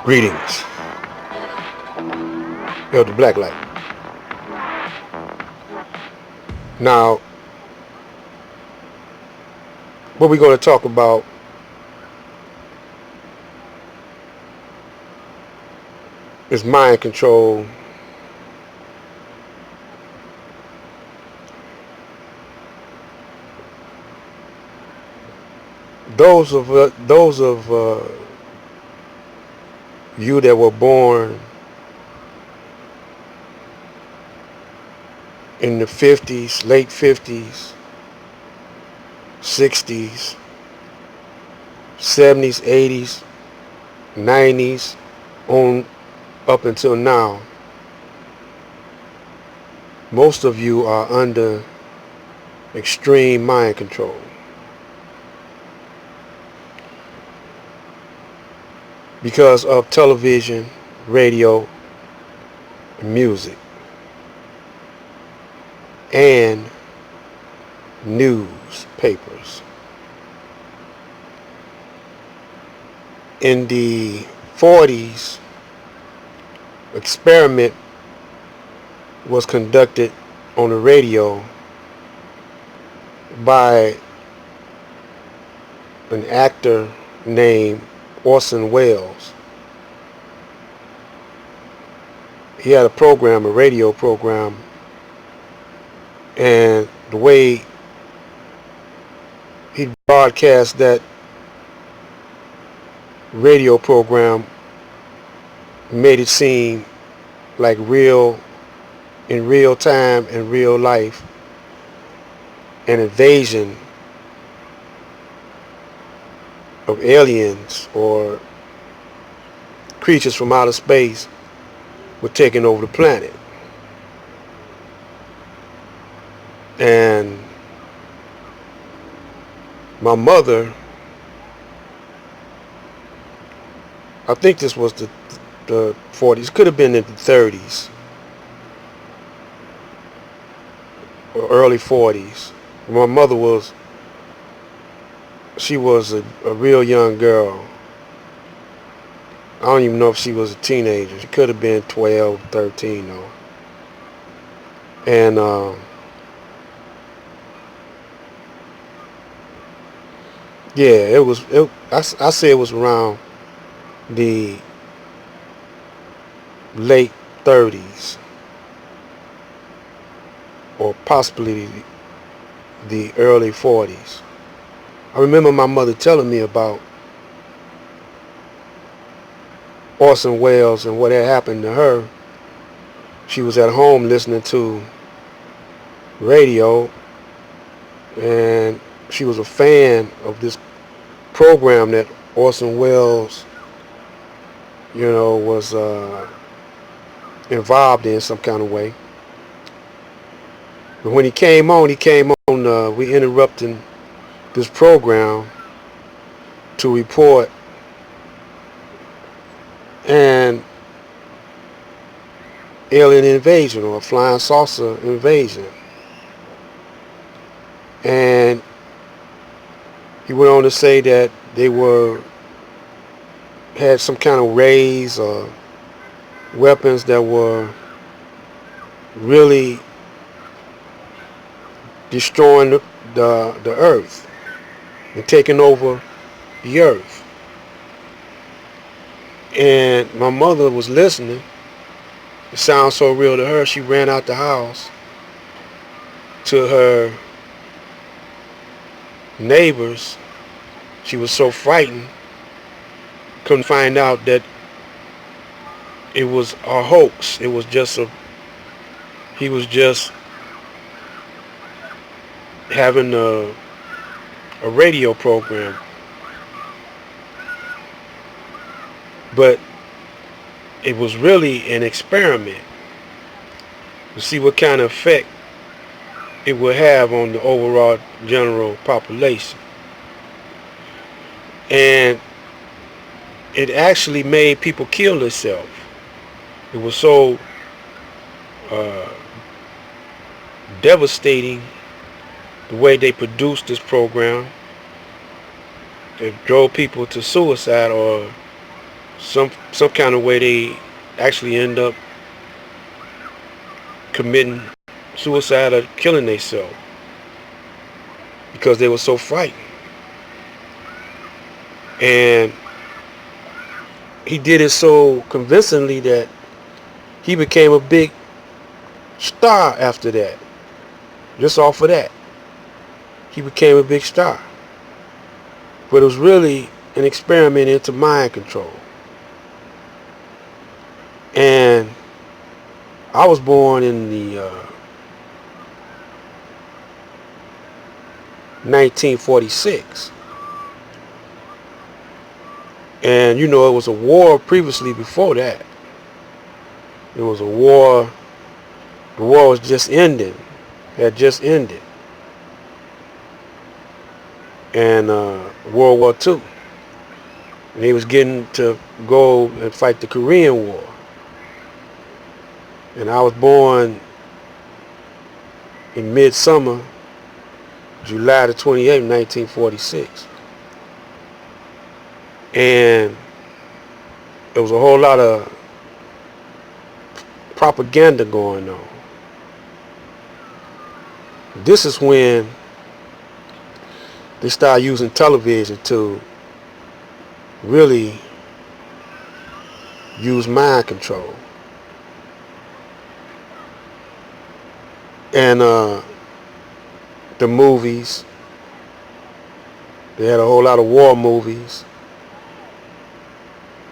Greetings. Elder Blacklight. Now, what we're going to talk about is mind control. Those of you that were born in the 50s, late 50s, 60s, 70s, 80s, 90s, on up until now, most of you are under extreme mind control. Because of television, radio, music, and newspapers. In the 40s, experiment was conducted on the radio by an actor named Orson Welles. He had a radio program, and the way he broadcast that radio program made it seem like in real time and real life, an invasion of aliens or creatures from outer space were taking over the planet. And my mother, I think this was the 40s, could have been in the 30s or early 40s. My mother she was a real young girl. I don't even know if she was a teenager. She could have been 12, 13 though. And yeah, I say it was around the late 30s or possibly the early 40s. I remember my mother telling me about Orson Welles and what had happened to her. She was at home listening to radio, and she was a fan of this program that Orson Welles, was involved in some kind of way. But when he came on, we interrupting this program to report an alien invasion or a flying saucer invasion. And he went on to say that they had some kind of rays or weapons that were really destroying the earth and taking over the earth. And my mother was listening. It sounded so real to her, she ran out the house to her neighbors. She was so frightened, couldn't find out that it was a hoax. It was he was just having a radio program. But it was really an experiment to see what kind of effect it would have on the overall general population. And it actually made people kill themselves. It was so devastating the way they produced this program. that drove people to suicide, or some kind of way they actually end up committing suicide or killing themselves because they were so frightened. And he did it so convincingly that he became a big star after that. Just off of that, he became a big star. But it was really an experiment into mind control. And I was born in the 1946. And it was a war previously before that. It was a war. The war was just ending. Had just ended. And World War II. And he was getting to go and fight the Korean War. And I was born in midsummer, July the 28th, 1946. And there was a whole lot of propaganda going on. This is when they started using television to really use mind control. And the movies, they had a whole lot of war movies,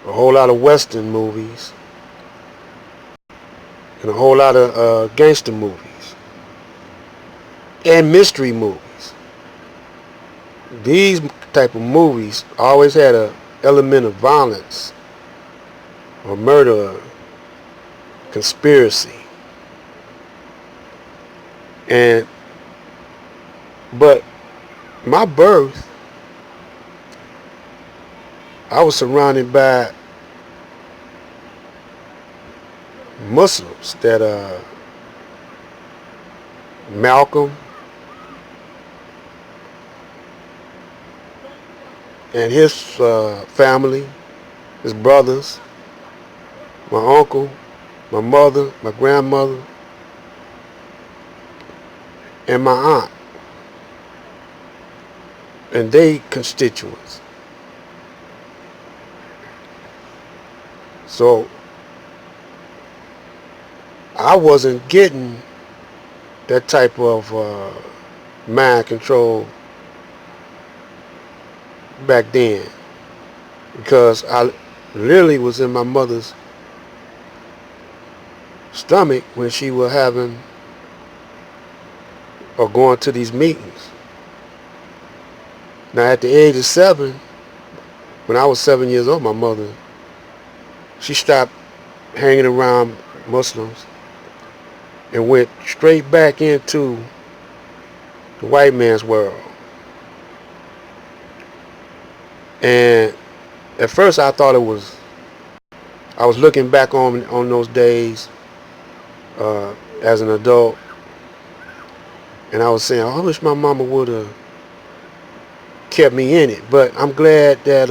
a whole lot of Western movies, and a whole lot of gangster movies, and mystery movies. These type of movies always had an element of violence, or murder, or conspiracy. But my birth, I was surrounded by Muslims that Malcolm and his family, his brothers, my uncle, my mother, my grandmother, and my aunt, and they constituents. So I wasn't getting that type of mind control back then, because I literally was in my mother's stomach when she was having or going to these meetings. Now at the age of 7, when I was 7 years old, my mother, she stopped hanging around Muslims and went straight back into the white man's world. And at first I thought I was looking back on those days as an adult, and I was saying, I wish my mama would have kept me in it. But I'm glad that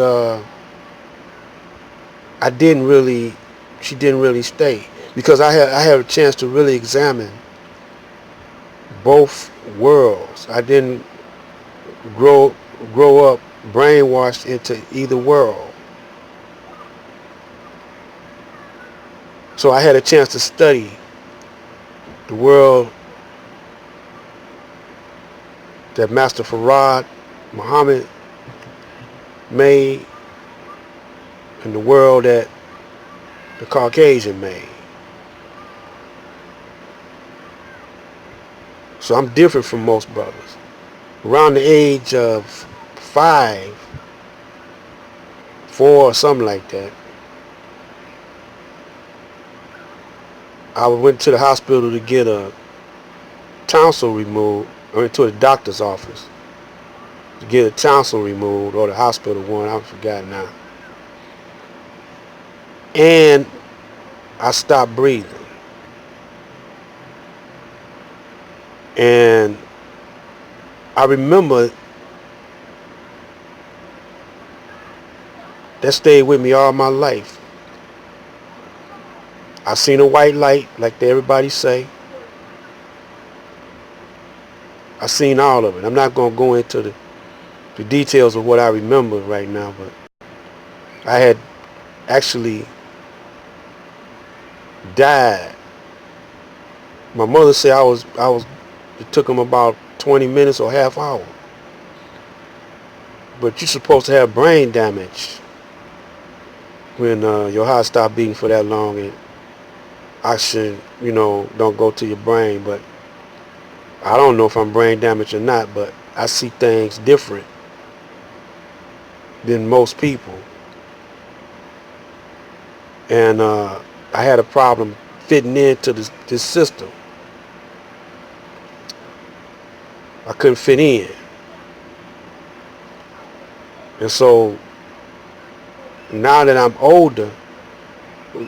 she didn't really stay, because I had a chance to really examine both worlds. I didn't grow up brainwashed into either world. So I had a chance to study the world that Master Farad Muhammad made, and the world that the Caucasian made. So I'm different from most brothers. Around the age of 5, 4, or something like that, I went to the hospital to get a tonsil removed. I went to the doctor's office to get a tonsil removed, or the hospital one, I forgot now. And I stopped breathing. And I remember that stayed with me all my life. I seen a white light, like everybody say. I seen all of it. I'm not gonna go into the details of what I remember right now, but I had actually died. My mother said it took them about 20 minutes or half hour. But you're supposed to have brain damage when your heart stops beating for that long and oxygen, don't go to your brain. But I don't know if I'm brain damaged or not, but I see things different than most people. And I had a problem fitting into this system. I couldn't fit in. And so now that I'm older,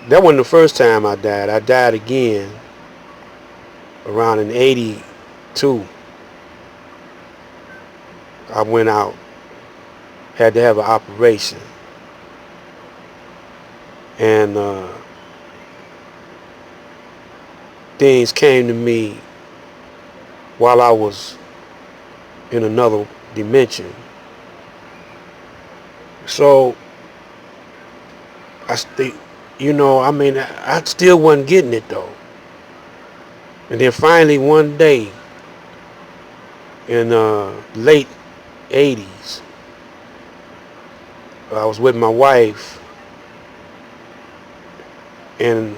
that wasn't the first time I died. I died again around in 82. I went out, had to have an operation. And things came to me while I was in another dimension. So I still wasn't getting it though. And then finally one day in late 80s, I was with my wife and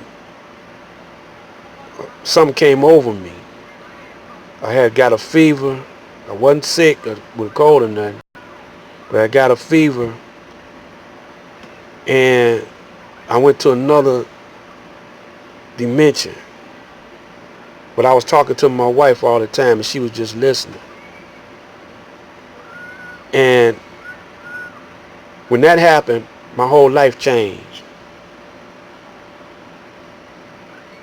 something came over me. I had got a fever. I wasn't sick with a cold or nothing, but I got a fever and I went to another dimension. But I was talking to my wife all the time and she was just listening. And when that happened, my whole life changed.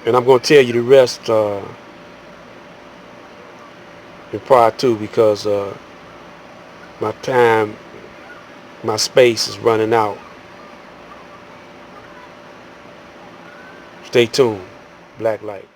And I'm going to tell you the rest in part two because my space is running out. Stay tuned. Black Light.